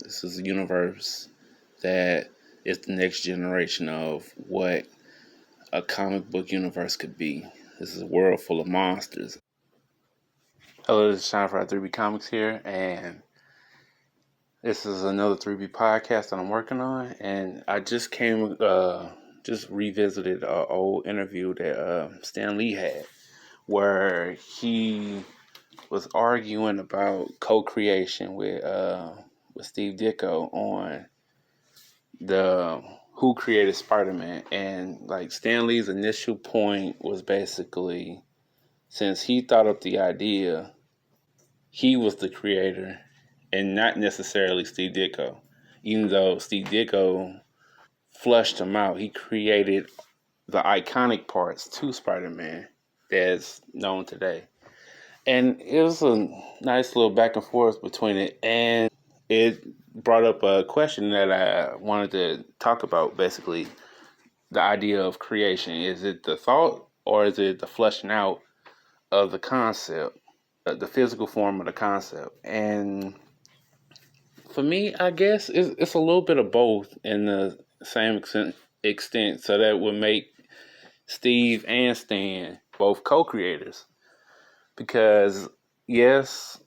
This is a universe that is the next generation of what a comic book universe could be. This is a world full of monsters. Hello, this is Sean from 3B Comics here, and this is another 3B podcast that I'm working on. And I just revisited an old interview that Stan Lee had, where he was arguing about co-creation with Steve Ditko on the who created Spider-Man. And like Stan Lee's initial point was basically, since he thought up the idea, he was the creator and not necessarily Steve Ditko. Even though Steve Ditko flushed him out, he created the iconic parts to Spider-Man that's known today. And it was a nice little back and forth between it, and it brought up a question that I wanted to talk about, basically the idea of creation. Is it the thought or is it the fleshing out of the concept, the physical form of the concept? And for me, I guess it's a little bit of both in the same extent, so that would make Steve and Stan both co-creators. Because yes,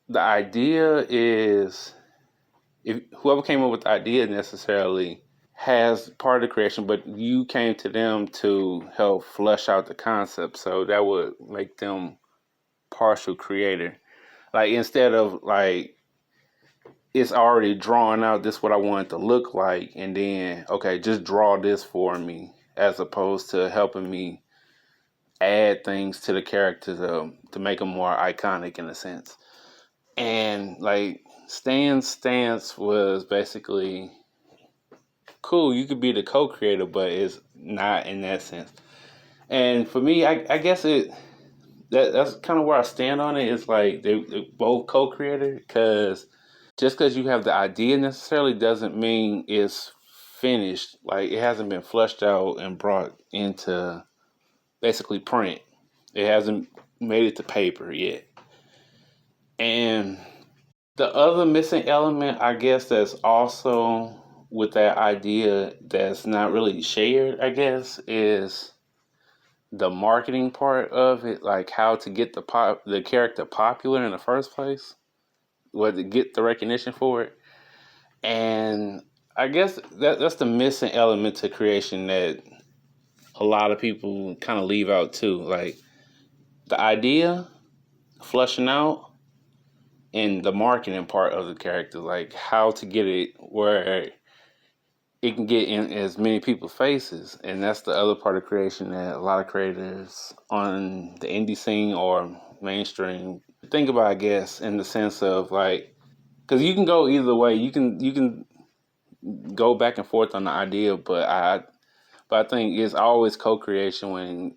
the idea is, if whoever came up with the idea necessarily has part of the creation, but you came to them to help flesh out the concept, so that would make them partial creator. Like, instead of like, it's already drawn out, this is what I want it to look like, and then okay, just draw this for me, as opposed to helping me add things to the characters to make them more iconic in a sense. And like, Stan's stance was basically, cool, you could be the co-creator, but it's not in that sense. And for me, I guess that's kind of where I stand on it. It's like they're both co-creator, because just because you have the idea necessarily doesn't mean it's finished. Like, it hasn't been fleshed out and brought into basically print. It hasn't made it to paper yet. And the other missing element, I guess, that's also with that idea that's not really shared, I guess, is the marketing part of it, like how to get the character popular in the first place, to get the recognition for it. And I guess that's the missing element to creation that a lot of people kind of leave out too. Like, the idea, fleshing out, and the marketing part of the character, like how to get it where it can get in as many people's faces. And that's the other part of creation that a lot of creators on the indie scene or mainstream think about, I guess, in the sense of like, because you can go either way. You can go back and forth on the idea, but I think it's always co-creation when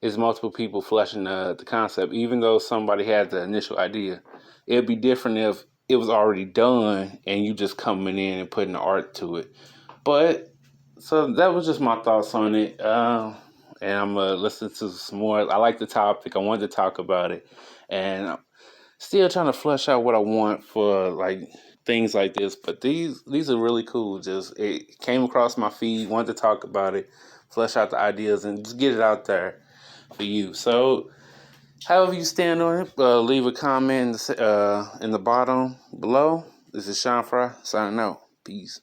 it's multiple people fleshing the concept. Even though somebody had the initial idea, it'd be different if it was already done and you just coming in and putting the art to it. But so that was just my thoughts on it. And I'm gonna listen to some more. I like the topic. I wanted to talk about it, and I'm still trying to flesh out what I want for like things like this. But these are really cool. Just, it came across my feed. Wanted to talk about it, flesh out the ideas, and just get it out there for you. So, however you stand on it, leave a comment in the bottom below. This is Sean Fry signing out. Peace.